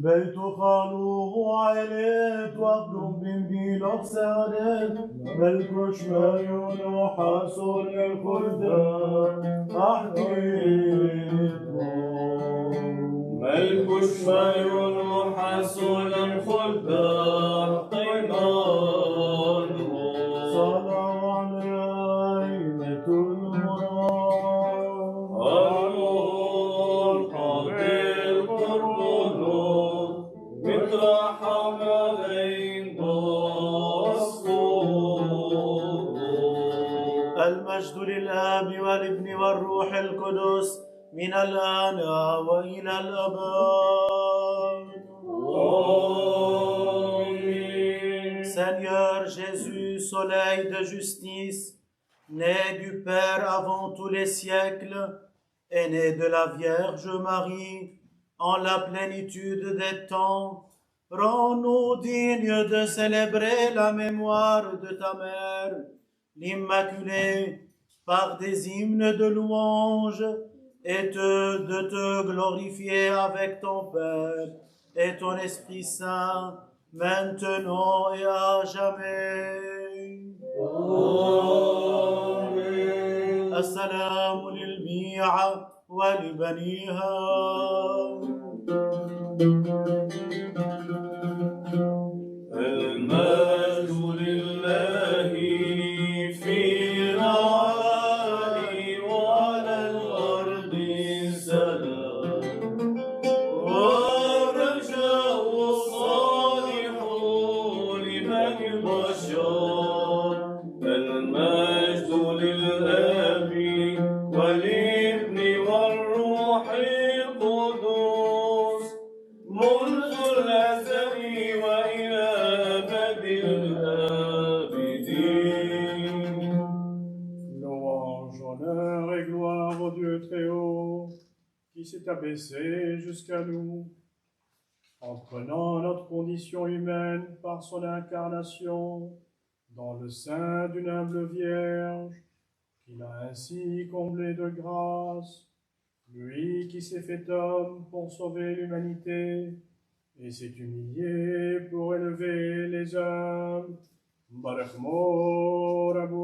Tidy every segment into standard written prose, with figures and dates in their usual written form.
البيت خالوه عيلت واخدم بنبيلوك سعدت ملكوش مايون وحاسون الخلدان أحكيتو ملكوش مايون وحاسون الخلدان قيمان صلوا علينا أرون حاضر قربونه مترحم علين بصور المجد للآب والابن والروح القدس من الآن وإلى الأبد. Seigneur Jésus, soleil de justice, né du Père avant tous les siècles, et né de la Vierge Marie, en la plénitude des temps, rends-nous dignes de célébrer la mémoire de ta mère, l'Immaculée, par des hymnes de louange, et de te glorifier avec ton Père et ton Esprit Saint, maintenant et à jamais. آمين. السلام للبيعة ولبنيها. المجد لله في العالي وعلى الأرض سلام ورجاء الصالح لمن بشر المجد للآب والابن والروح القدس منذ الأزل وإلى أبد الآبدين. Louange, honneur et gloire au Dieu très haut, qui s'est abaissé jusqu'à nous, en prenant notre condition humaine par son incarnation, dans le sein d'une humble Vierge, qu'il a ainsi comblé de grâce, lui qui s'est fait homme pour sauver l'humanité, et s'est humilié pour élever les hommes. Barak Morabou.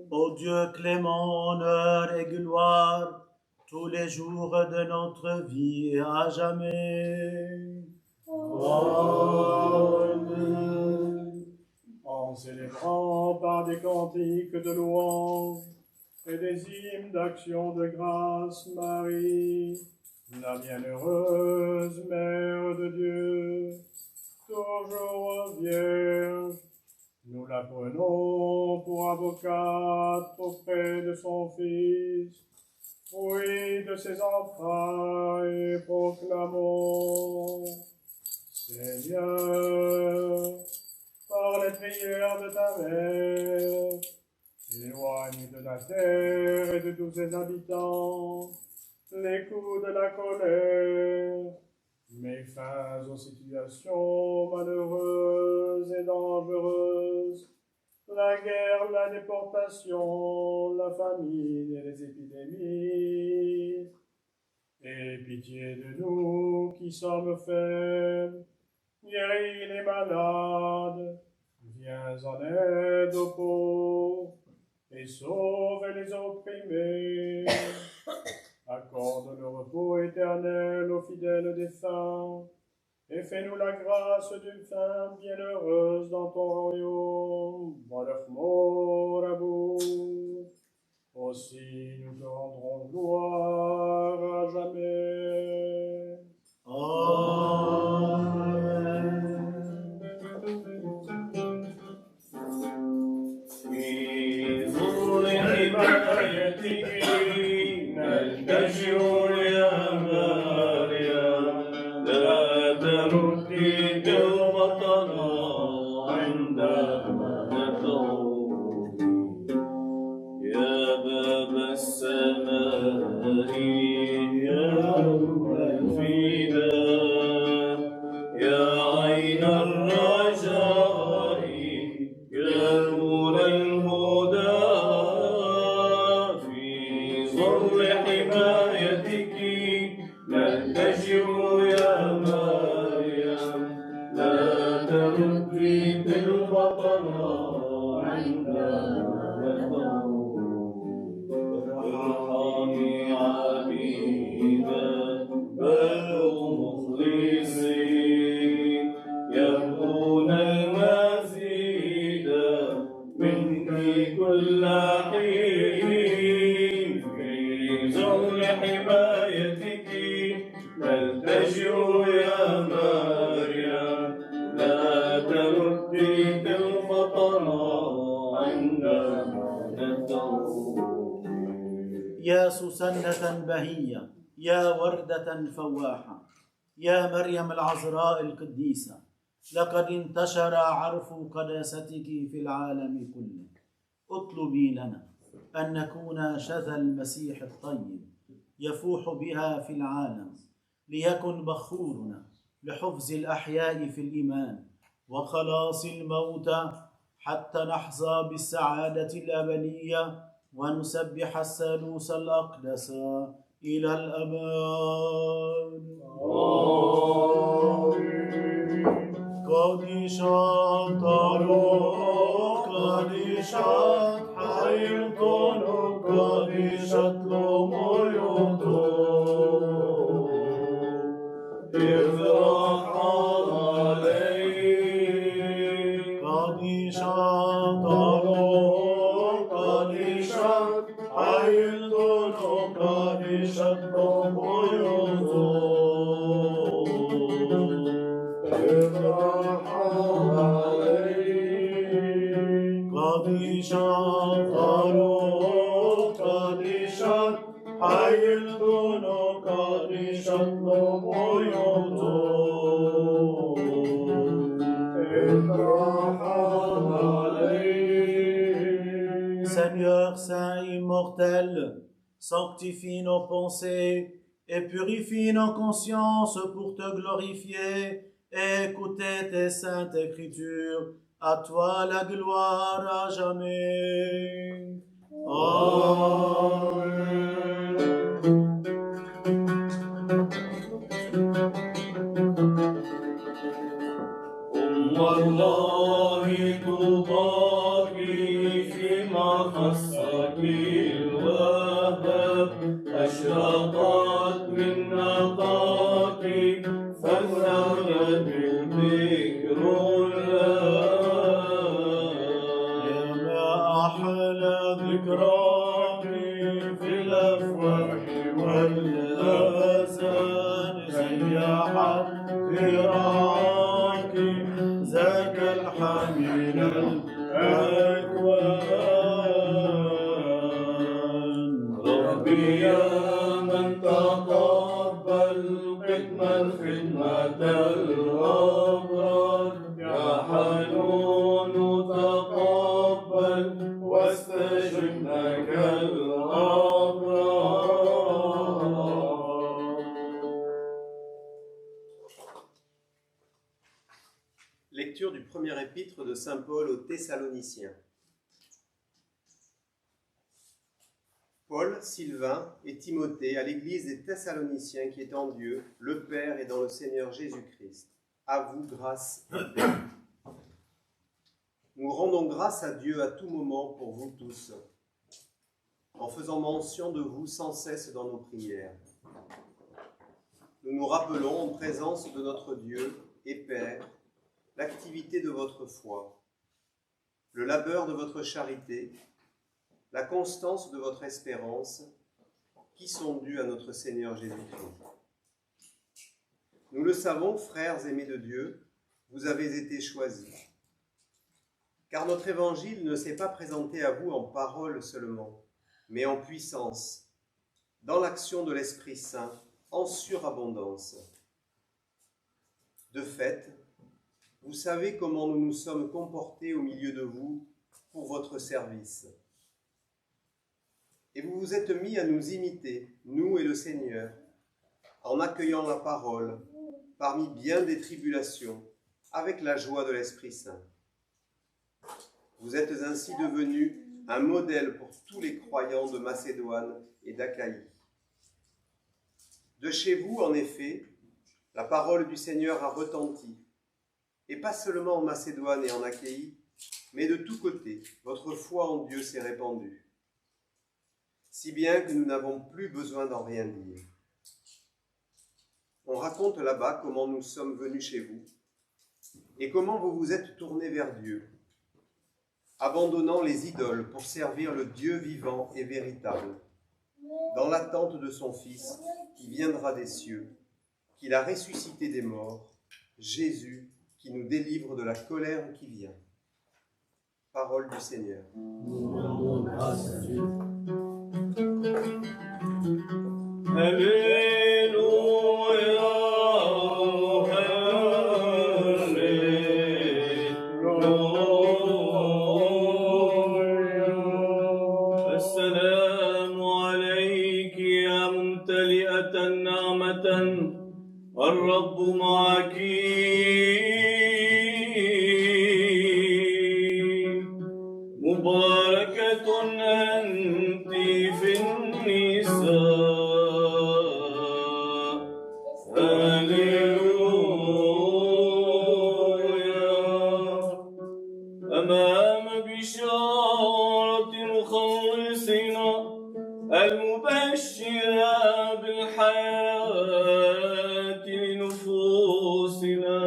Ô Dieu clément, honneur et gloire, tous les jours de notre vie et à jamais. Amen. En célébrant par des cantiques de louange et des hymnes d'action de grâce, Marie, la bienheureuse Mère de Dieu, toujours vierge, nous la prenons pour avocate auprès de son Fils, fruit de ses entrailles, et proclamons, Seigneur, par les prières de ta mère, éloigne de la terre et de tous ses habitants les coups de la colère, mets fin aux situations malheureuses et dangereuses, la guerre, la déportation, la famine et les épidémies. Aie pitié de nous qui sommes faibles, guéris les malades, viens en aide aux pauvres et sauve les opprimés. Accorde le repos éternel aux fidèles défunts et fais-nous la grâce d'une fin bienheureuse dans ton royaume. ارحمي عبيدك بل مخلصين يبغون المزيد منك كل حين في ظل حمايتك نلتجئ يا مريم لا تردي المطر عندما ندعو يا سوسنة بهية، يا وردة فواحة، يا مريم العذراء القديسة، لقد انتشر عرف قداستك في العالم كله. اطلبي لنا أن نكون شذا المسيح الطيب يفوح بها في العالم، ليكن بخورنا لحفظ الأحياء في الإيمان وخلاص الموتى، حتى نحظى بالسعادة الأبدية ونسبح الثالوث الأقدس إلى الأبد. قديشات قديشات حيلتون قديشات لوميوتو افرح عليك قديشات قديشات حيلتون قديشات لوميوتو قديشات قديشات حيلتون قديشات لوميوتو Seigneur saint immortel, sanctifie nos pensées et purifie nos consciences pour te glorifier et écouter tes saintes écritures. À toi la gloire à jamais. والله تضاهي فيما خصك الوهاب أشرقت من نقاك فثمرت ذكر يا ما أحلى ذكراك في الأفواه والآذان سيحت ذراعك ذاك الحميل الأكوان. ربي يا من تقبل قدما خدمة الأبرار يا حنون تقبل واستجب لك الأبرار. Lecture du premier épître de saint Paul aux Thessaloniciens. Paul, Sylvain et Timothée à l'église des Thessaloniciens qui est en Dieu, le Père et dans le Seigneur Jésus-Christ. À vous grâce et paix. Nous rendons grâce à Dieu à tout moment pour vous tous, en faisant mention de vous sans cesse dans nos prières. Nous nous rappelons en présence de notre Dieu et Père l'activité de votre foi, le labeur de votre charité, la constance de votre espérance, qui sont dus à notre Seigneur Jésus-Christ. Nous le savons, frères aimés de Dieu, vous avez été choisis. Car notre évangile ne s'est pas présenté à vous en parole seulement, mais en puissance, dans l'action de l'Esprit Saint, en surabondance. De fait, vous savez comment nous nous sommes comportés au milieu de vous pour votre service. Et vous vous êtes mis à nous imiter, nous et le Seigneur, en accueillant la parole parmi bien des tribulations, avec la joie de l'Esprit Saint. Vous êtes ainsi devenus un modèle pour tous les croyants de Macédoine et d'Achaïe. De chez vous, en effet, la parole du Seigneur a retenti, et pas seulement en Macédoine et en Achaïe, Mais de tous côtés, votre foi en Dieu s'est répandue, si bien que nous n'avons plus besoin d'en rien dire. On raconte là-bas comment nous sommes venus chez vous et comment vous vous êtes tournés vers Dieu, abandonnant les idoles pour servir le Dieu vivant et véritable, dans l'attente de son Fils qui viendra des cieux, qu'il a ressuscité des morts, Jésus qui nous délivre de la colère qui vient. Parole du Seigneur. Nous rendons grâce à Dieu. Alléluia, Alléluia. السلام عليك يا ممتلئة نعمة الرب معك مباركة أنت في النساء هللويا أمام بشارة مخلصنا المبشرة بالحياة لنفوسنا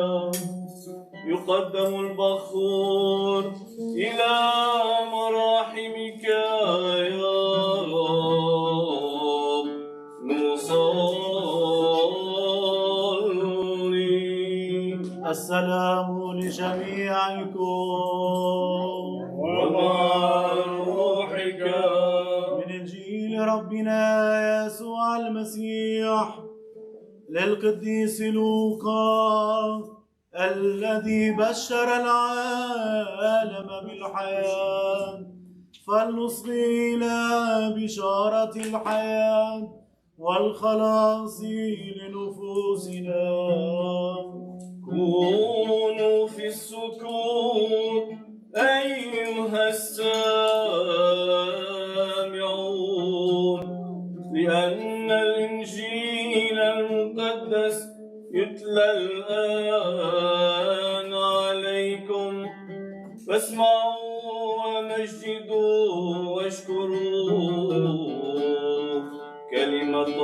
يقدم البخور إلى مراحمك يا رب نصلي. السلام لجميعكم ومع روحك. من إنجيل ربنا يسوع المسيح للقديس لوقا الذي بشر العالم بالحياة، فلنصغي إلى بشارة الحياة والخلاص لنفوسنا. كونوا في السكوت أيها السامعون، لأن الإنجيل المقدس يتلى الآن عليكم، فاسمعوا ومجدوا واشكروا كلمة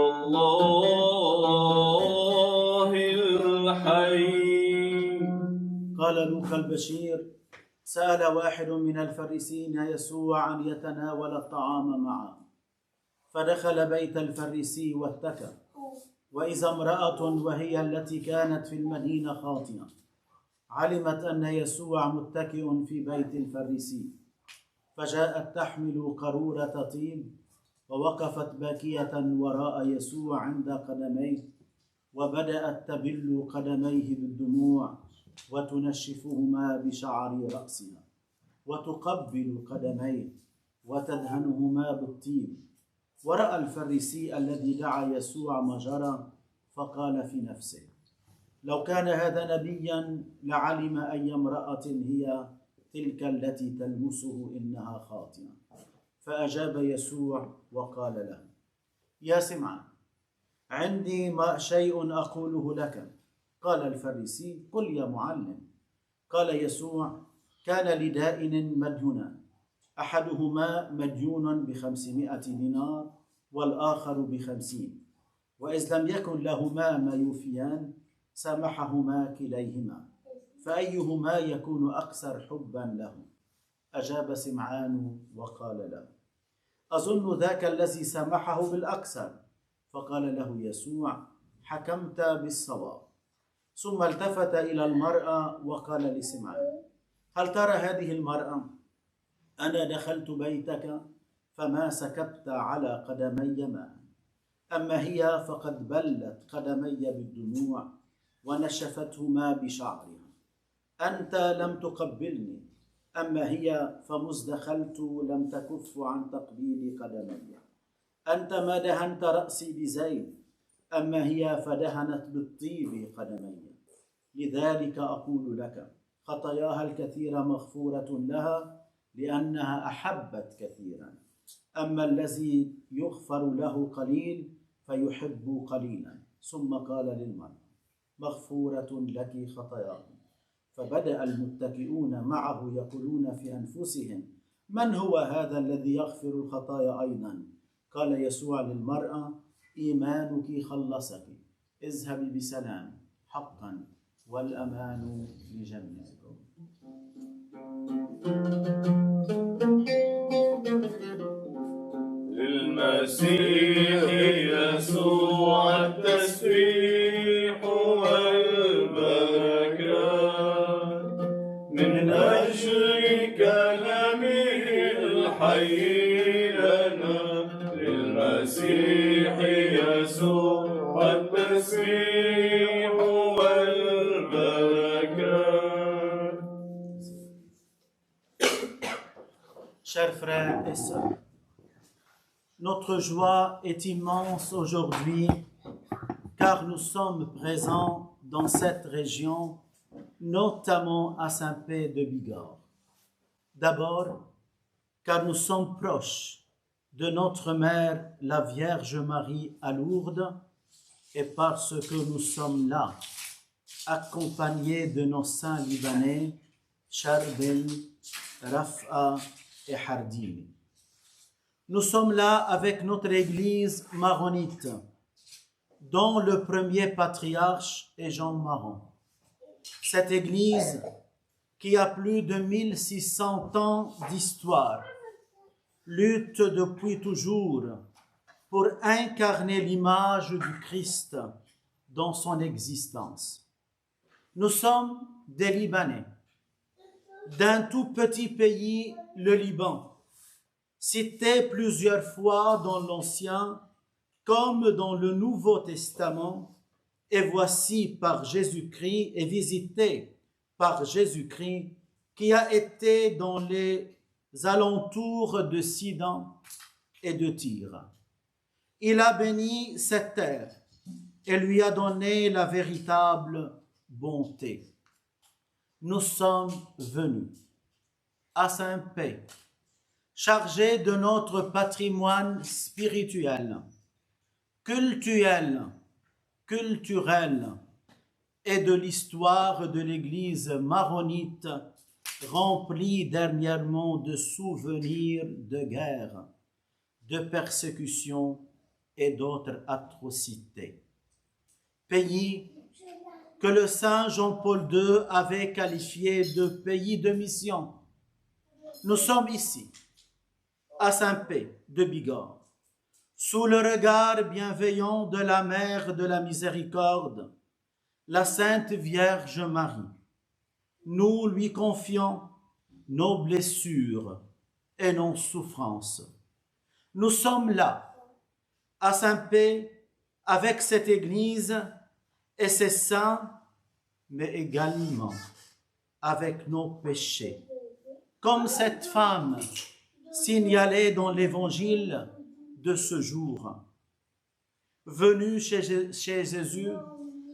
الله الحي. قال لوقا البشير: سأل واحد من الفريسيين يسوع أن يتناول الطعام معه، فدخل بيت الفريسي واتكى، وإذا امرأة وهي التي كانت في المدينة خاطئة علمت أن يسوع متكئ في بيت الفريسي، فجاءت تحمل قارورة طيب، ووقفت باكية وراء يسوع عند قدميه، وبدأت تبل قدميه بالدموع وتنشفهما بشعر رأسها، وتقبل قدميه وتدهنهما بالطيب. ورأى الفريسي الذي دعا يسوع ما جرى، فقال في نفسه: لو كان هذا نبيا لعلم أي امرأة هي تلك التي تلمسه إنها خاطئة. فأجاب يسوع وقال له: يا سمعان، عندي شيء أقوله لك. قال الفريسي: قل يا معلم. قال يسوع: كان لدائن مديونان، أحدهما مديون ب500 دينار والآخر ب50، وإذ لم يكن لهما ما يوفيان سامحهما كليهما، فأيهما يكون أكثر حبا له؟ أجاب سمعان وقال له: أظن ذاك الذي سامحه بالأكثر. فقال له يسوع: حكمت بالصواب. ثم التفت إلى المرأة وقال لسمعان: هل ترى هذه المرأة؟ أنا دخلت بيتك فما سكبت على قدمي ماء، أما هي فقد بلت قدمي بالدموع ونشفتهما بشعرها. أنت لم تقبلني، أما هي فمذ دخلت لم تكف عن تقبيل قدمي. أنت ما دهنت رأسي بزيت، أما هي فدهنت بالطيب قدمي. لذلك أقول لك: خطاياها الكثيرة مغفورة لها، لأنها أحبت كثيرا. أما الذي يغفر له قليل فيحب قليلا. ثم قال للمرأة: مغفورة لك خطاياك. فبدأ المتكئون معه يقولون في أنفسهم من هو هذا الذي يغفر الخطايا أيضا؟ قال يسوع للمرأة إيمانك خلصك اذهبي بسلام حقا والأمان لجميعكم. للمسيح يسوع التسبيح والبركات من أجل كلامه الحي لنا. للمسيح يسوع التسبيح والبركات. Chers frères et sœurs, notre joie est immense aujourd'hui car nous sommes présents dans cette région, notamment à Saint-Pé de Bigorre. D'abord, car nous sommes proches de notre mère, la Vierge Marie à Lourdes, et parce que nous sommes là, accompagnés de nos saints libanais, Charbel, Raf'a et Hardini. Nous sommes là avec notre église maronite, dont le premier patriarche est Jean Maron. Cette église qui a plus de 1600 ans d'histoire, lutte depuis toujours pour incarner l'image du Christ dans son existence. Nous sommes des Libanais, d'un tout petit pays, le Liban, cité plusieurs fois dans l'Ancien comme dans le Nouveau Testament, et voici par Jésus-Christ et visité par Jésus-Christ qui a été dans les alentours de Sidon et de Tyr. Il a béni cette terre et lui a donné la véritable bonté. Nous sommes venus à Saint-Pé, chargés de notre patrimoine spirituel, cultuel et de l'histoire de l'Église maronite, remplie dernièrement de souvenirs de guerre, de persécutions et d'autres atrocités. Pays que le saint Jean-Paul II avait qualifié de pays de mission. Nous sommes ici, à Saint-Pé de Bigorre, sous le regard bienveillant de la Mère de la Miséricorde, la Sainte Vierge Marie. Nous lui confions nos blessures et nos souffrances. Nous sommes là, à Saint-Pé, avec cette Église et ses saints, mais également avec nos péchés. Comme cette femme signalée dans l'Évangile de ce jour, venue chez Jésus,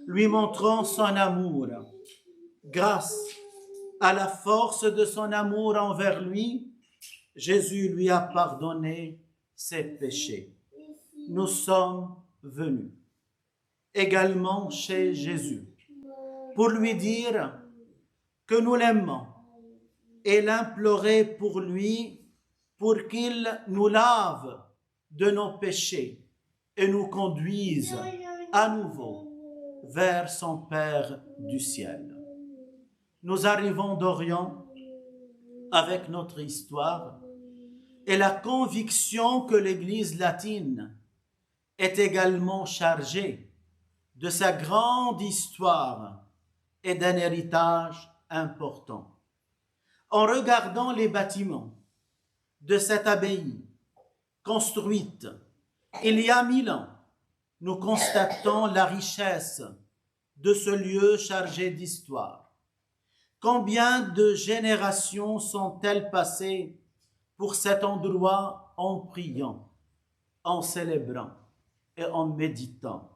lui montrant son amour. Grâce à la force de son amour envers lui, Jésus lui a pardonné ses péchés. Nous sommes venus également chez Jésus pour lui dire que nous l'aimons et l'implorer pour lui, pour qu'il nous lave de nos péchés et nous conduise à nouveau vers son Père du ciel. Nous arrivons d'Orient avec notre histoire et la conviction que l'Église latine est également chargée de sa grande histoire et d'un héritage important. En regardant les bâtiments de cette abbaye construite il y a 1000 ans, nous constatons la richesse de ce lieu chargé d'histoire. Combien de générations sont-elles passées pour cet endroit en priant, en célébrant et en méditant?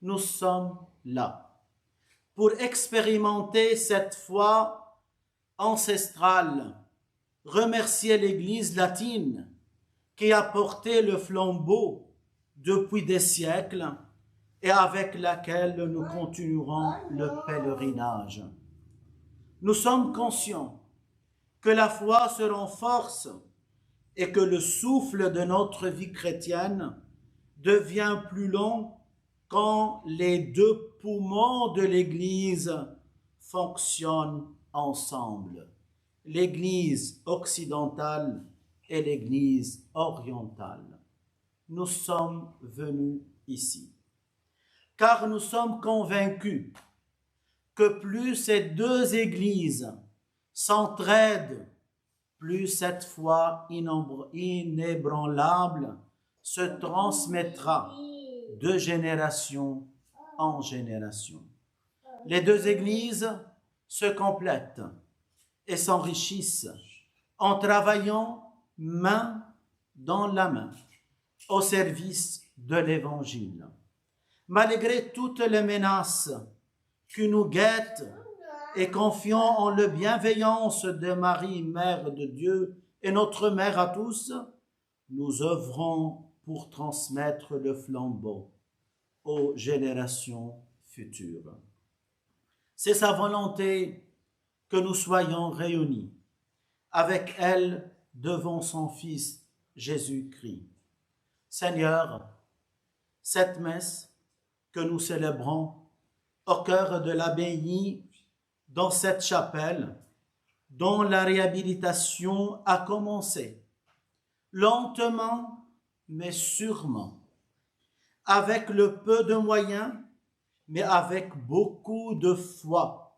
Nous sommes là pour expérimenter cette foi ancestrale, remercier l'Église latine qui a porté le flambeau depuis des siècles et avec laquelle nous continuerons le pèlerinage. Nous sommes conscients que la foi se renforce et que le souffle de notre vie chrétienne devient plus long quand les deux poumons de l'Église fonctionnent ensemble, l'Église occidentale et l'Église orientale. Nous sommes venus ici, car nous sommes convaincus que plus ces deux Églises s'entraident, plus cette foi inébranlable se transmettra de génération en génération. Les deux Églises se complètent et s'enrichissent en travaillant main dans la main au service de l'Évangile. Malgré toutes les menaces qui nous guettent et confions en la bienveillance de Marie, Mère de Dieu et notre Mère à tous, nous œuvrons pour transmettre le flambeau aux générations futures. C'est sa volonté que nous soyons réunis avec elle devant son Fils Jésus-Christ. Seigneur, cette messe que nous célébrons au cœur de l'abbaye dans cette chapelle dont la réhabilitation a commencé, lentement mais sûrement, avec le peu de moyens, mais avec beaucoup de foi,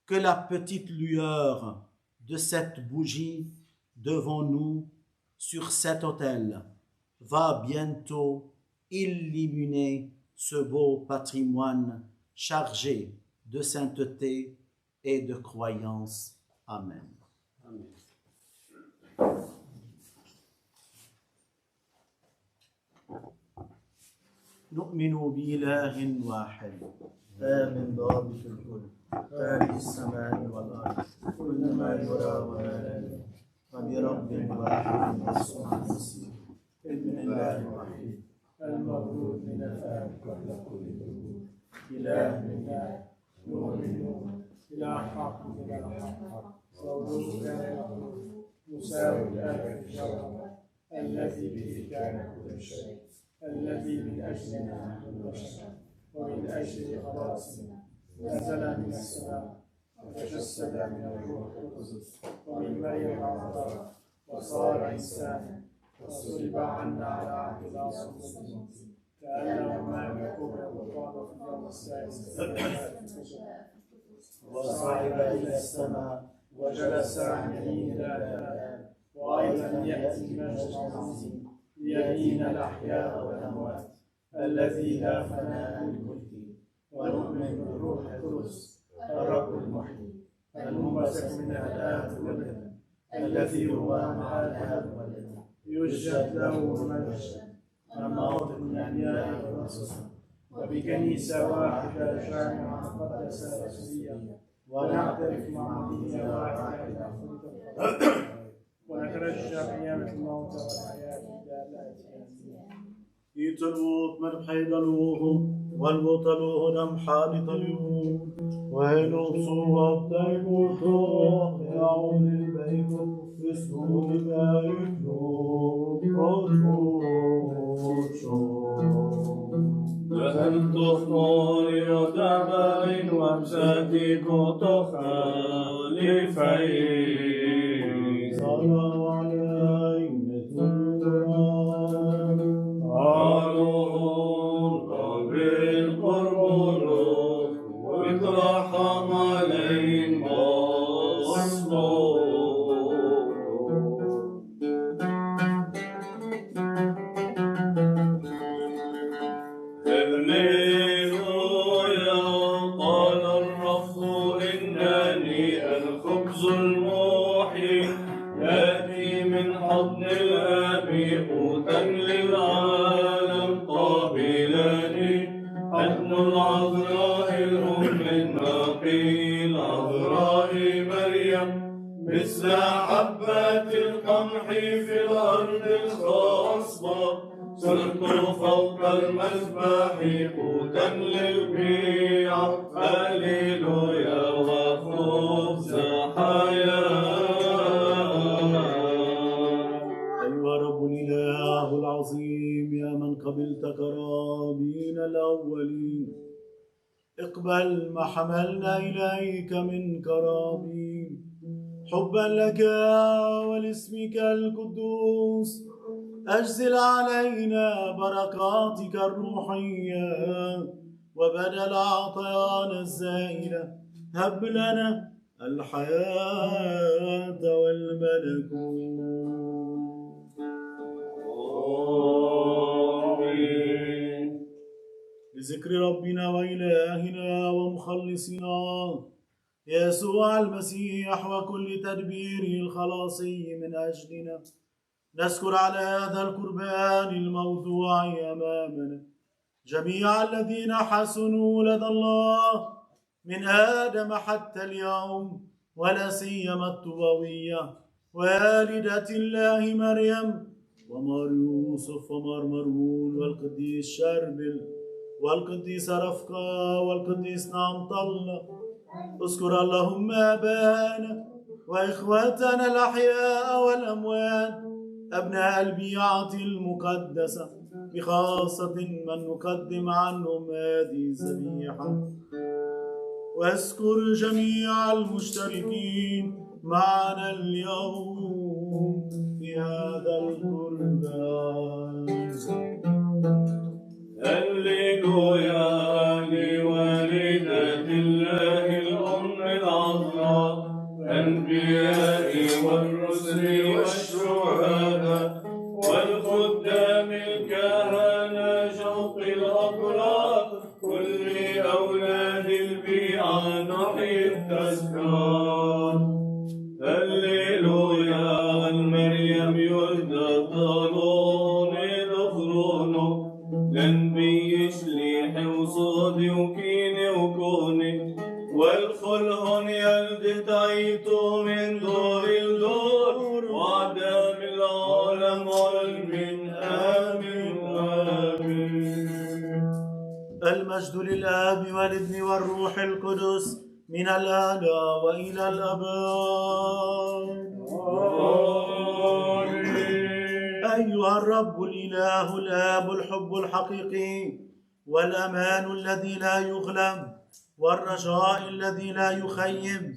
que la petite lueur de cette bougie devant nous sur cet autel va bientôt illuminer ce beau patrimoine chargé de sainteté et de croyance. Amen. Amen. نؤمن بإله واحد آمن ضابط الكل خالق السماء والأرض كل ما يرى وما لا يرى وبرب واحد يسوع المسيح ابن الله الوحيد المولود من الآب قبل كل وجود إله من الله نور من نور إله حق من الحق مولود كان يقول مساوي الآب في الجوهر الذي به كان كل شيء الذي من أجلنا نحن البشر ومن أجل خلاصنا نزل من السماء وتجسد من الروح القدس ومن مريم العذراء وصار إنسانا وصلب عنا على عهد العصر الموت كأنه ما يكون وقام في اليوم السادس وصعد إلى السماء وجلس عن يمين الآب وأيضا يأتي مجد عظيم ليدين الأحياء والأموات الذي لا فناء لملكه ونؤمن بالروح القدس الرب المحيي المنبثق من الآب والابن الذي هو مع الآب والابن يسجد له المجد الناطق من الأنبياء والرسل وبكنيسة واحدة جامعة مقدسة رسولية ونعترف مع دين واحدة ونترجى قيامة الموتى والحياة يتلوه من حيدلوه والبطلوه دم حالطلوه وينصوا الديموتو يعود البيت يسلو ببايتو لأن تخطر يتبين وامساتك تخالفين صلى عليه ويترحم عليهم قال الرب إنني الخبز المحيي يأتي من حضن الآب قوتا للعالم قابلني حضن العذراء الأم النقي العذراء مريم مثل حبات القمح في الأرض الخصبة صرت فوق المذبح قوتا للبيع هللويا وخبزا قبلت كرابين الأولين اقبل ما حملنا إليك من كرابين حبا لك ولاسمك القدوس أجزل علينا بركاتك الروحية وبدل عطايانا الزائلة هب لنا الحياة والملكوت. آمين. بذكر ربنا وإلهنا ومخلصنا يسوع المسيح وكل تدبيره الخلاصي من أجلنا نذكر على هذا القربان الموضوع أمامنا جميع الذين حسنوا لدى الله من آدم حتى اليوم ولا سيما الطوبوية والدة الله مريم ومار يوسف ومار مرون والقديس شربل والقديس رفقة والقديس نعمت الله. اذكر اللهم آباءنا وإخواتنا الأحياء والأموات أبناء البيعة المقدسة بخاصة من نقدم عنهم هذه الذبيحة واذكر جميع المشتركين معنا اليوم في هذا القربان. هللويا لوالدة الله الأم العذراء الأنبياء والرسل والشهداء والخدام الكهنة شوق الأبرار كل أولاد البيعة نحيي التذكار. هللويا مريم يهدى طالون دخرونه لنبي شليح وصودي وكيني وكوني والخلهن يلد تعيتو من دور الدور وعدام العالم والمن آمين آمين. المجد للآب والابن والروح القدس من الآن وإلى الأبد. أيها الرب الإله الآب الحب الحقيقي والأمان الذي لا يغلب والرجاء الذي لا يخيب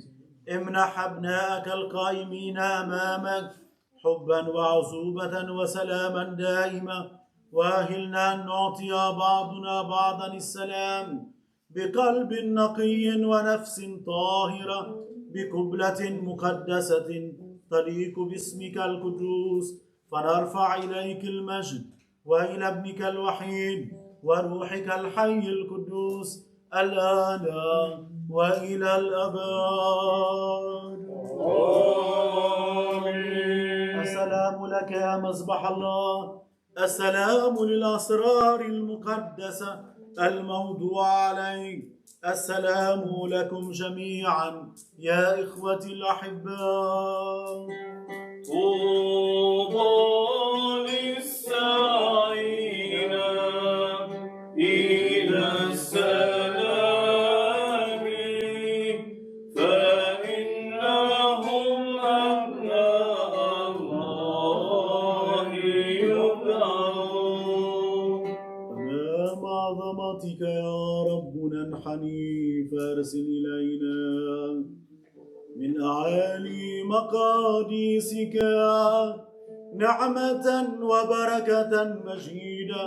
امنح أبناءك القائمين أمامك حبا وعزوبة وسلاما دائما واهلنا أن نعطي بعضنا بعضا السلام بقلب نقي ونفس طاهرة بقبلة مقدسة تليق باسمك القدوس فنرفع إليك المجد وإلى ابنك الوحيد وروحك الحي القدوس الآن وإلى الأبد. السلام لك يا مذبح الله، السلام للأسرار المقدسة الموضوع عليك، السلام لكم جميعا يا إخوتي الأحباء. طوبى للساعين إلى السلام فإنهم أبناء الله يدعون. أمام عظمتك يا رب ننحني فارسل إلينا من أعالي مقاديسك نعمة وبركة مجيدة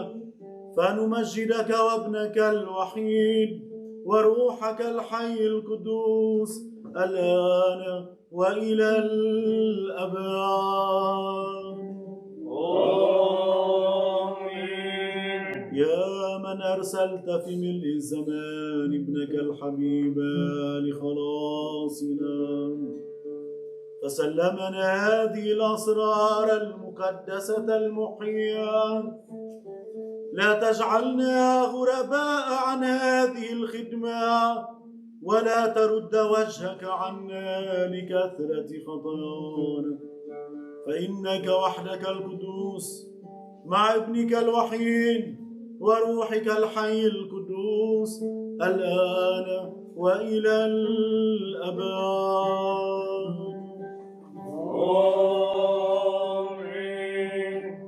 فنمجدك وابنك الوحيد وروحك الحي القدوس الآن وإلى الأبد. يا من أرسلت في ملء الزمان ابنك الحبيب لخلاصنا فسلمنا هذه الأسرار المقدسة المحية لا تجعلنا غرباء عن هذه الخدمة ولا ترد وجهك عنا لكثرة خطايانا فإنك وحدك القدوس مع ابنك الوحيد وروحك الحي القدوس الآن وإلى الأبد.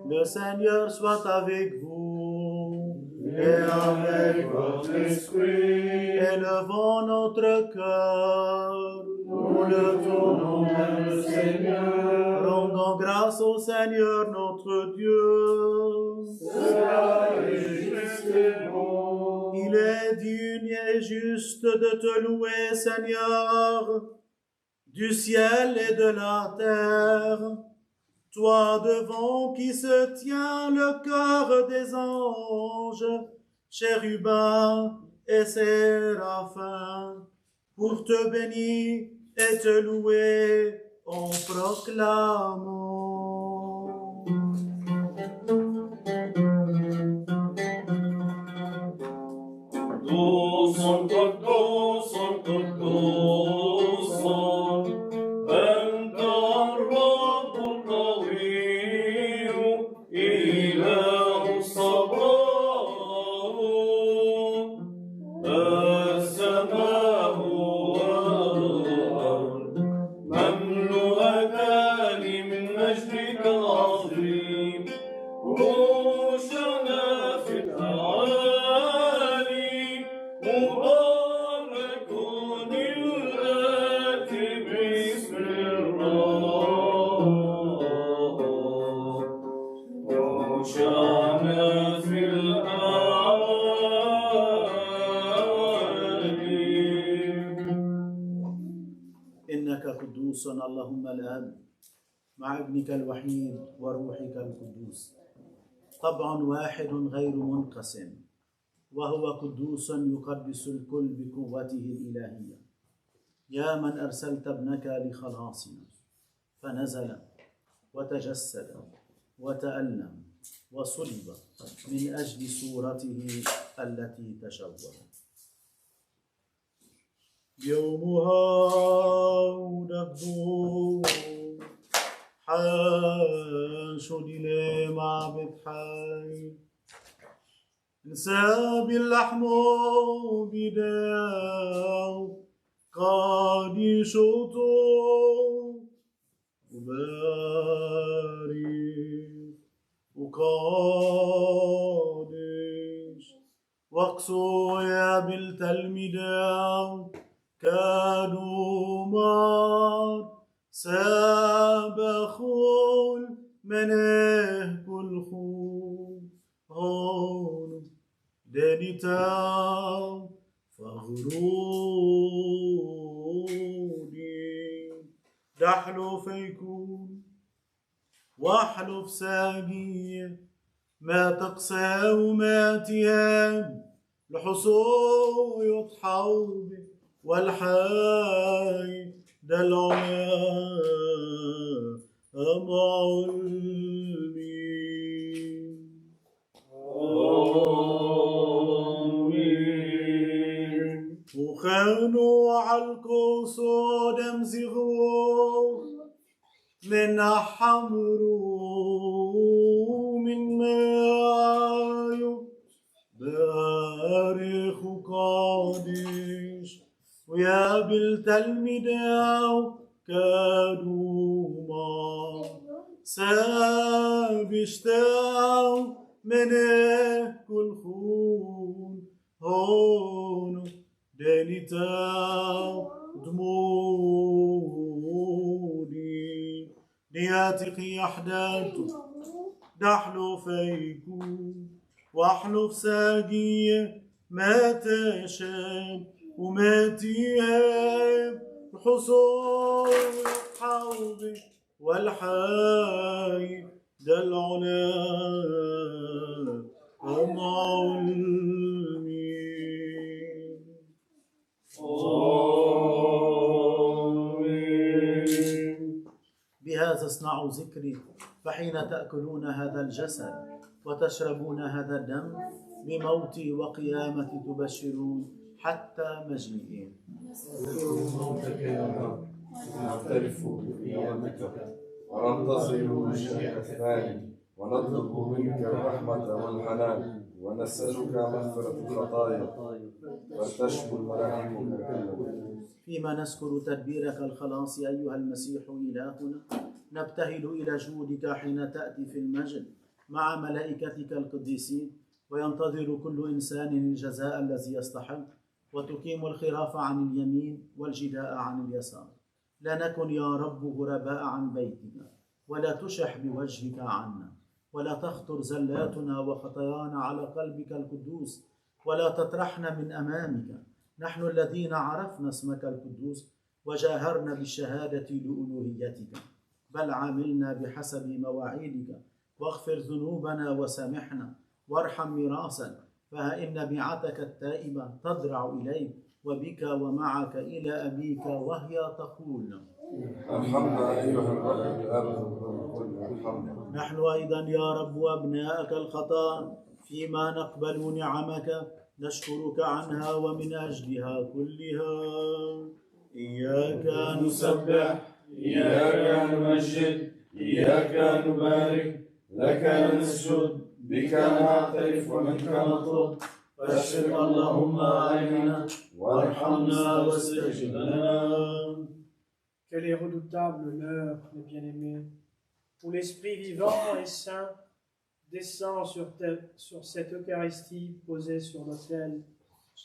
Le Seigneur soit avec vous. et avec votre esprit, élevons notre cœur, nous le tournons vers le Seigneur, rendons grâce au Seigneur notre Dieu. Cela est juste et bon. Il est digne et juste de te louer, Seigneur, du ciel et de la terre, toi devant qui se tient le cœur des anges, chérubins et séraphins, pour te bénir et te louer en proclamant. Dosan, dosan, dosan, enta Rabbul Qawiyyu, ilahu sabahu, as-sama'u wal-ard, mamlu'atan min majdika al-azim, روشنا في الأعالي مبارك الآتي باسم الرب روشنا في الأعالي. إنك قدوس اللهم الآب مع ابنك الوحيد وروحك القدوس، طبع واحد غير منقسم، وهو قدوس يقدس الكل بقوته الإلهية. يا من أرسلت ابنك لخلاصنا فنزل وتجسد وتألم وصلب من أجل صورته التي تشوه. يومها ودبو حاشو دي معبد حي نساب اللحم بداو قادي شوطو وباري وقادش واقصو يا بالتلميذ كانوا مار سابخون منه كل خون هون دانيتاو فغرودي دحلو فيكون واحلف ساقية ما تقسى وما تيام الحصو يطحو والحي دلعنا مع المين. آمين. وخانوا عالكوس دمزغوا من حمرو من مايو بارخ قادش ويا بالتلميذ كادوا ما سابشتاو من كل خون هون دانيتاو دمودي دياتقي يحداتو دحلو فيكو واحلف ساقية ما تشاب وما تياب الحصول حوضي والحي دلعنا مع المين. بهذا اصنعوا ذكري فحين تأكلون هذا الجسد وتشربون هذا الدم بموتي وقيامتي تبشرون حتى مجيئي. نذكر موتك يا رب ونعترف بقيامتك وننتظر مجيئك الثاني ونطلب منك الرحمة والحنان ونسألك مغفرة الخطايا وتشمل مراحمك كلها. فيما نذكر تدبيرك الخلاص أيها المسيح إلهنا نبتهل إلى جودك حين تأتي في المجد مع ملائكتك القديسين وينتظر كل إنسان الجزاء الذي يستحق، وتقيم الخراف عن اليمين والجداء عن اليسار. لا نكن يا رب غرباء عن بيتك، ولا تشح بوجهك عنا، ولا تخطر زلاتنا وخطايانا على قلبك القدوس، ولا تطرحنا من أمامك، نحن الذين عرفنا اسمك القدوس وجاهرنا بالشهادة لألوهيتك، بل عاملنا بحسب مواعيدك، واغفر ذنوبنا وسامحنا، وارحم ميراثنا، فها إن بيعتك التائبة تضرع إليك، وبك ومعك إلى أبيك، وهي تقول: ارحمنا أيها الرب الأب الكل ارحمنا. نحن أيضا يا رب أبناءك الخطاء، فيما نقبل نعمك نشكرك عنها ومن أجلها كلها. إياك نسبح، إياك نمجد، إياك نبارك، لك نسجد، بك نعترف ومنك نطلب، فاشفق اللهم علينا وارحمنا واستجب لنا. Quelle est redoutable l'heure, mes bien-aimés, où l'Esprit vivant et saint descend sur cette Eucharistie posée sur l'autel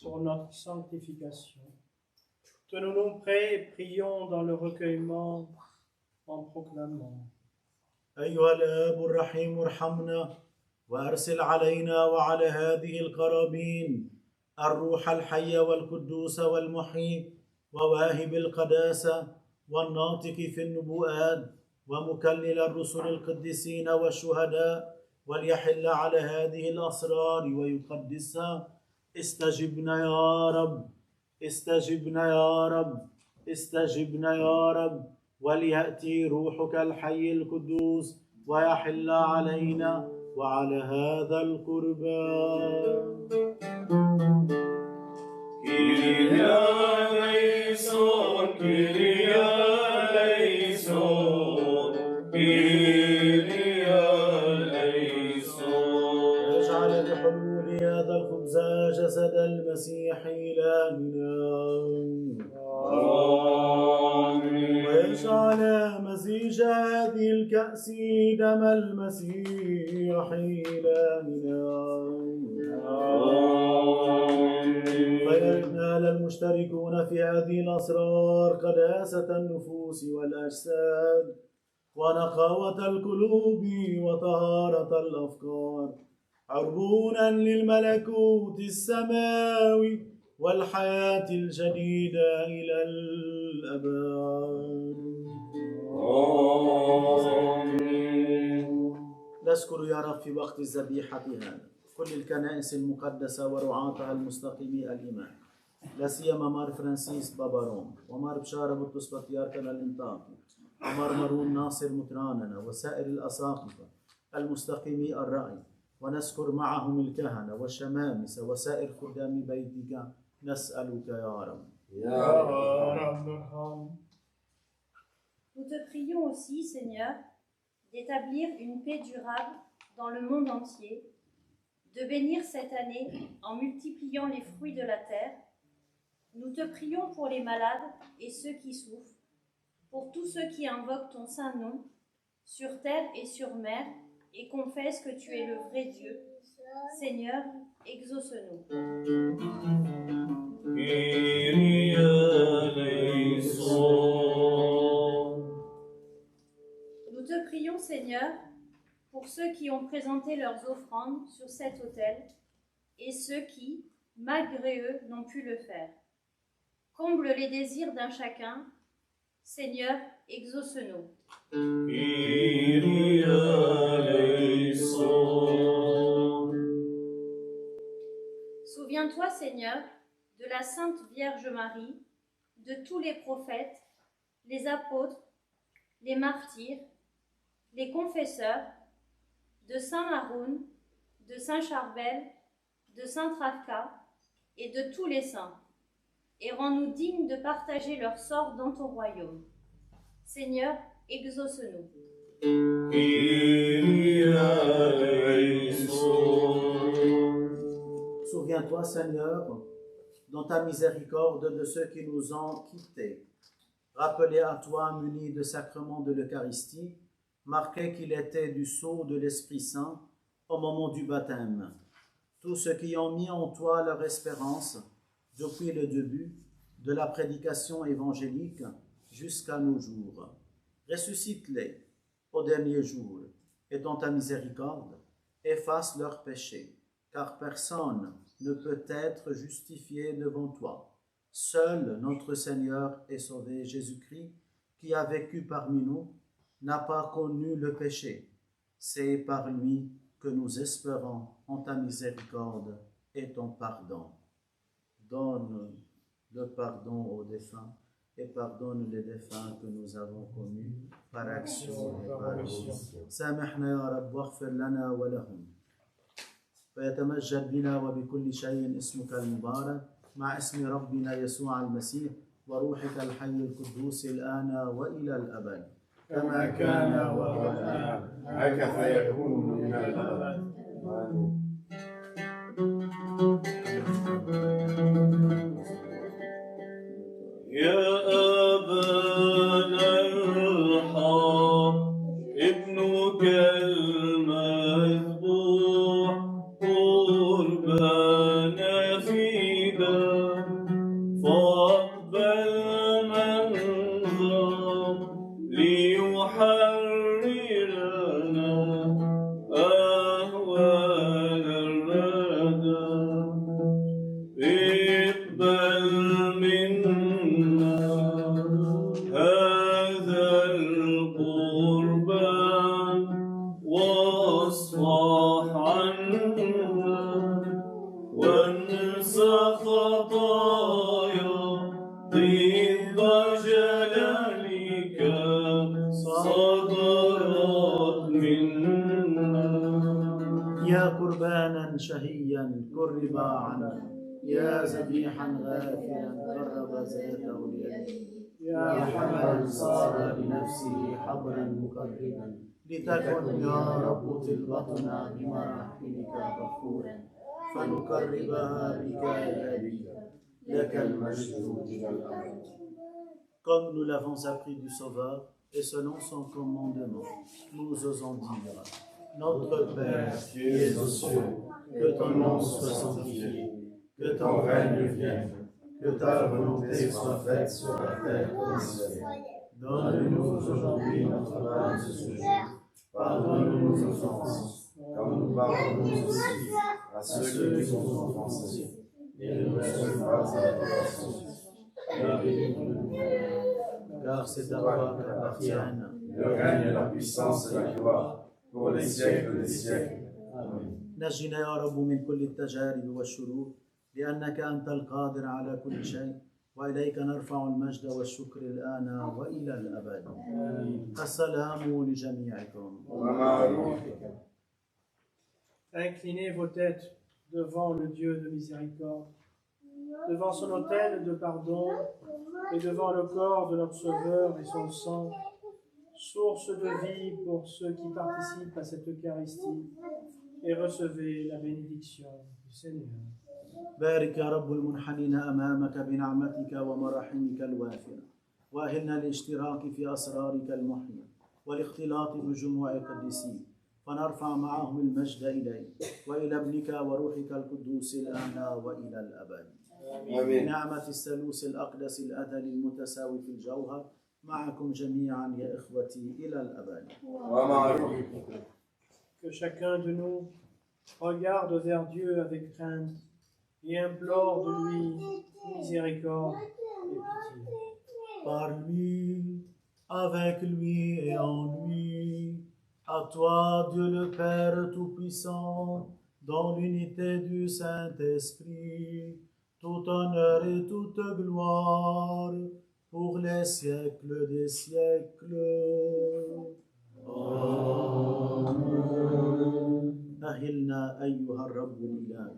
pour notre sanctification. Tenons-nous prêts et prions dans le recueillement en proclamant: أيها الآب الرحيم ارحمنا، وأرسل علينا وعلى هذه القرابين الروح الحي والقدوس والمحيي، وواهب القداسة والناطق في النبوءات، ومكلل الرسل القديسين والشهداء، وليحل على هذه الأسرار ويقدسها. استجبنا يا رب، استجبنا يا رب، استجبنا يا رب، وليأتي روحك الحي القدوس ويحل علينا وعلى هذا القربان. Kyrie eleison, Kyrie eleison, Kyrie eleison. واجعل بحلول هذا الخبز جسد المسيح إلهنا، آمين. واجعل مزيج هذه الكأس دم المسيح إلهنا، فينال المشتركون في هذه الأسرار قداسة النفوس والأجساد، ونقاوة القلوب وطهارة الأفكار، عربونا للملكوت السماوي والحياة الجديدة إلى الأبد. نذكر يا رب في وقت الذبيحة هذا كل الكنائس المقدسة ورعاتها المستقيمي الإيمان، لا سيما مار فرانسيس بابا روم، ومار بشارة بطرس بطريركنا الإنطاكي، ومار مارون ناصر متراننا، وسائر الأساقفة المستقيمي الرأي، ونذكر معهم الكهنة والشمامسة وسائر خدام بيتك. نسألك يا رب. Nous te prions aussi, Seigneur, d'établir une paix durable dans le monde entier, de bénir cette année en multipliant les fruits de la terre. Nous te prions pour les malades et ceux qui souffrent, pour tous ceux qui invoquent ton saint nom, sur terre et sur mer, et confessent que tu es le vrai Dieu. Seigneur, exauce-nous. Kyrie eleison. Nous te prions, Seigneur, pour ceux qui ont présenté leurs offrandes sur cet autel et ceux qui, malgré eux, n'ont pu le faire. Comble les désirs d'un chacun. Seigneur, exauce-nous. Kyrie eleison. Souviens-toi, Seigneur, de la Sainte Vierge Marie, de tous les prophètes, les apôtres, les martyrs, les confesseurs, de Saint Maroun, de Saint Charbel, de Saint Travka et de tous les saints, et rends-nous dignes de partager leur sort dans ton royaume. Seigneur, exauce-nous. Kyrie eleison. Souviens-toi, Seigneur, dans ta miséricorde de ceux qui nous ont quittés. Rappelez à toi, munis de sacrement de l'Eucharistie, marqué qu'il était du sceau de l'Esprit Saint au moment du baptême. tous ceux qui ont mis en toi leur espérance depuis le début de la prédication évangélique jusqu'à nos jours. Ressuscite-les au dernier jour, et dans ta miséricorde, efface leurs péchés, car personne ne peut être justifié devant toi. Seul notre Seigneur et Sauveur Jésus-Christ, qui a vécu parmi nous, n'a pas connu le péché. C'est par lui que nous espérons en ta miséricorde et ton pardon. Donne le pardon aux défunts et pardonne les défunts que nous avons commis par action et par omission. سامحنا يا رب واغفر لنا ولهم. فيتمجد بنا وبكل شيء اسمك المبارك مع اسم ربنا يسوع المسيح وروحك الحي القدوس الآن وإلى الأبد. كما كان وهو الآن هكذا يكون إلى الأبد. آمين. يا أبانا الرحى ابنك المذبوح قربانا فداء فاقبل منظر ليحررنا أهوال الردى اقبل منا هذا القربان واصفح عنا وانسى خطايا ضد جلالك صدرت منا. يا قربانا شهيا قرب عنا، يا ذبيحا غافلا قرب ذاته ليده، يا حملا صار بنفسه حبرا مقربا، لتكن يا رب طلبتنا بمراحمك غفورا، فنقربها بك يا أبي، لك المجد إلى الأبد. Comme nous l'avons appris du Sauveur, et selon son commandement, nous osons dire: Notre Père qui es aux cieux, que ton nom soit sanctifié, que ton règne vienne, que ta volonté soit faite sur la terre comme au ciel. Donne-nous aujourd'hui notre pain de ce jour. Pardonne-nous nos offenses, comme nous pardonnons aussi à ceux qui nous ont offensés. Et ne nous sois pas à la tentation, mais délivre-nous. Car c'est à toi qu'appartiennent le règne et la puissance et la gloire pour les siècles des siècles. Amen. نجنا يا رب من كل التجارب والشرور لأنك أنت القادر على كل شيء وإليك نرفع المجد والشكر الآن وإلى الأبد. السلام لجميعكم. Inclinez vos têtes devant le Dieu de miséricorde, devant son autel de pardon et devant le corps de notre Sauveur et son sang, source de vie pour ceux qui participent à cette Eucharistie, et recevez la bénédiction du Seigneur. بارك يا رب المنحنين أمامك بنعمتك ومراحمك الوافرة، وأهلنا للاشتراك في أسرارك المحية والاختلاط بجموع القديسين، فنرفع معهم المجد إليك وإلى ابنك وروحك القدوس الآن وإلى الأبد. آمين. نعمة الثالوث الأقدس الأزلي المتساوي في الجوهر معكم جميعا يا إخوتي إلى الأبد. ومع روحك. Que chacun de nous regarde vers Dieu avec crainte et implore de lui miséricorde et pitié. Par lui, avec lui et en lui, à toi Dieu le Père Tout-Puissant, dans l'unité du Saint-Esprit, tout honneur et toute gloire pour les siècles des siècles. أهلنا أيها الرب الإله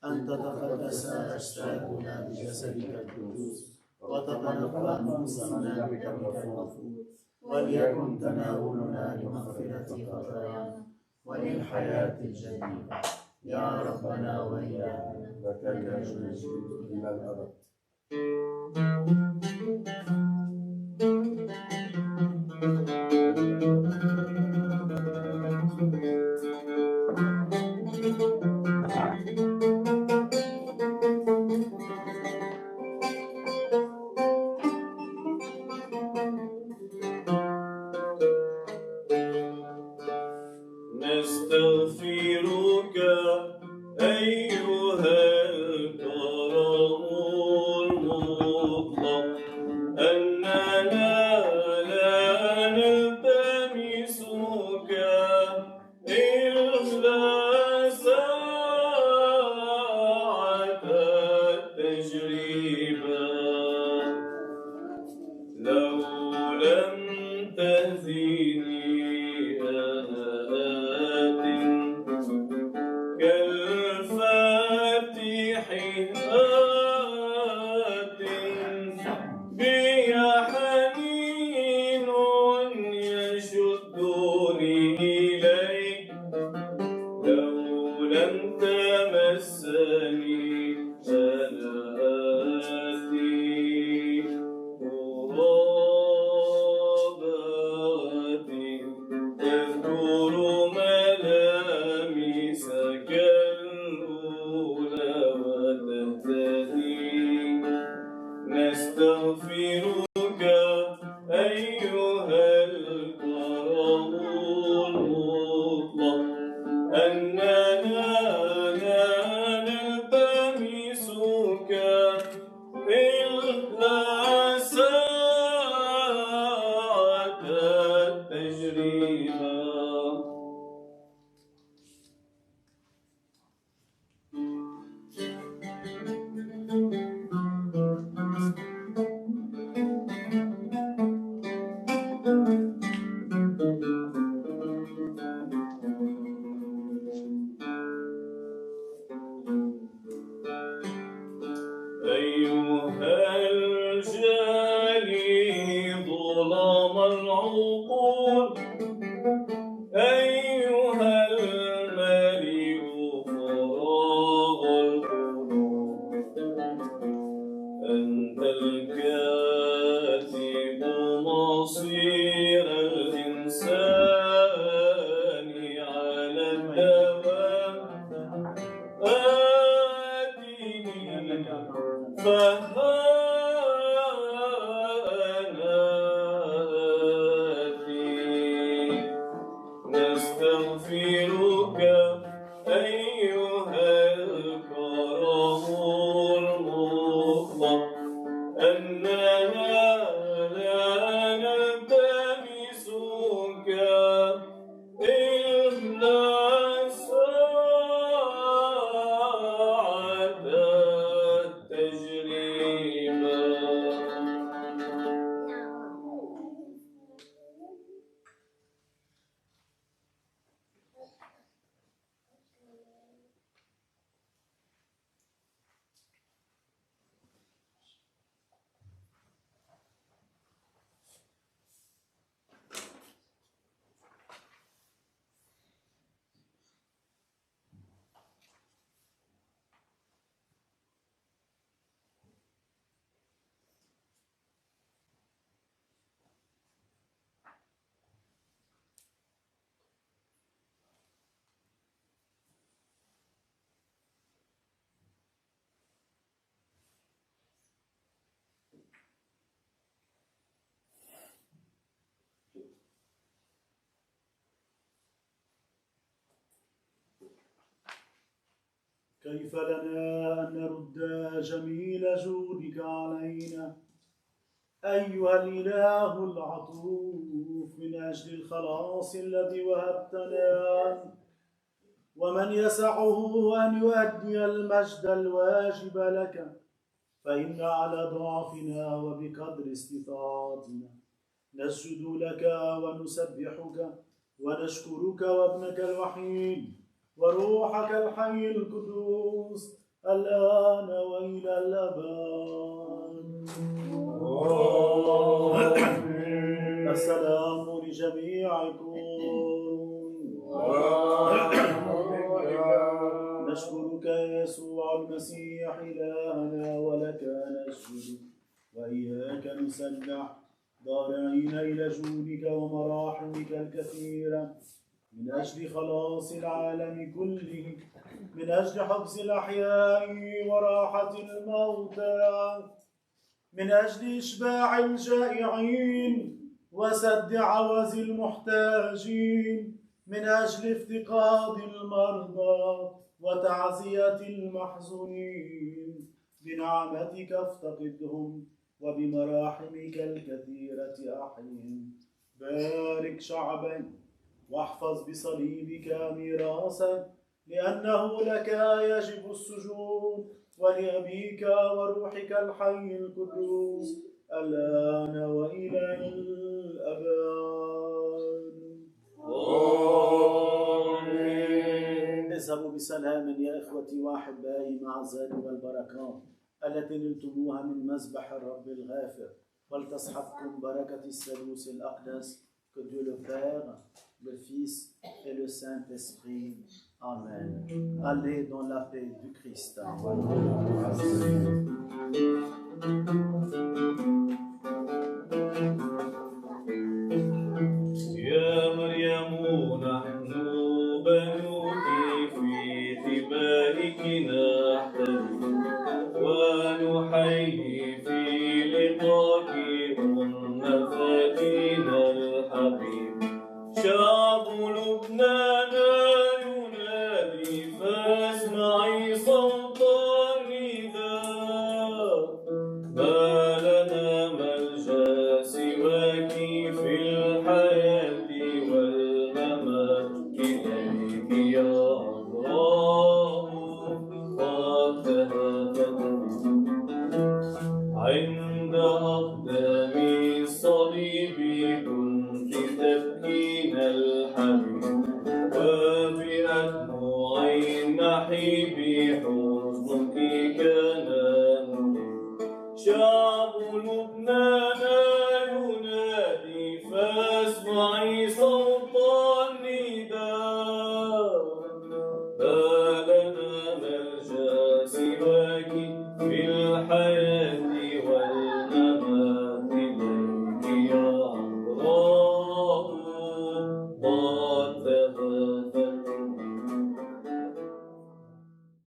أن تتقدس أجسادنا بجسدك القدوس وتتنقى نفوسنا بدمك المغفور وليكن تناولنا لمغفرة خطايانا وللحياة الجديدة يا ربنا وإلهنا لك المجد إلى الأبد. نستغفرك أيها الكرم المطلق أننا لا نلتمسك إلا ساعة التجربة لو لم تهزني آت كالفاتح آت بي حنين يشدني إليك لو لم تمسني أنا آتي قراباتي تذكر ملامسك الأولى وتهتدي نستغفرك أيها الكرم المطلق أننا لا نلتمسك إلا ساعة التجربة أيها الجلي ظلام العقول أيها المليء فراغ القلوب أنت الكاتب مصير الإنسان على الدوام آتني فها أنا آتي نستغفرك أيها الكرم المطلق أننا لا نلتمسك إلا ساعة التجربة كيف لنا أن نرد جميل جودك علينا أيها الإله العطوف من أجل الخلاص الذي وهبتنا ومن يسعه أن يؤدي المجد الواجب لك فإن على ضعفنا وبقدر استطاعتنا نسجد لك ونسبحك ونشكرك وابنك الوحيد وروحك الحي القدوس الآن وإلى الأبد. السلام لجميعكم. نشكرك يسوع المسيح إلهنا ولك نسجد وإياك نسبح ضارعين إلى جودك ومراحمك الكثيرة من أجل خلاص العالم كله من أجل حفظ الأحياء وراحة الموتى من أجل إشباع الجائعين وسد عوز المحتاجين من أجل افتقاد المرضى وتعزية المحزونين، بنعمتك افتقدهم وبمراحمك الكثيرة أحيهم. بارك شعبا واحفظ بصليبك ميراثا، لأنه لك يجب السجود، ولأبيك وروحك الحي القدوس الآن وإلى الأبد. آمين. اذهبوا بسلام يا إخوتي وأحبائي مع الزاد والبركات التي نلتموها من مذبح الرب الغافر، ولتصحبكم بركة الثالوث الأقدس, que Dieu le Père, le Fils et le Saint-Esprit. Amen. Allez dans la paix du Christ. يا مريم نحن بنوك في خبائك نحتمي ونحيي في لقاك أمتنا الحبيب. شعب لبنان ينادي فاسمعي صوت النداء. ما لنا ملجأ سواك في الحياة والممات، إليك يا الله قد تهافت. عند أقدام الصليب كنت تبكين الحبيب، وبأدموع النحيب حزنك كان مليب. شعب لبنان ينادي فاسمعي صوت النداء. ما لنا ملجأ سواك في الحياة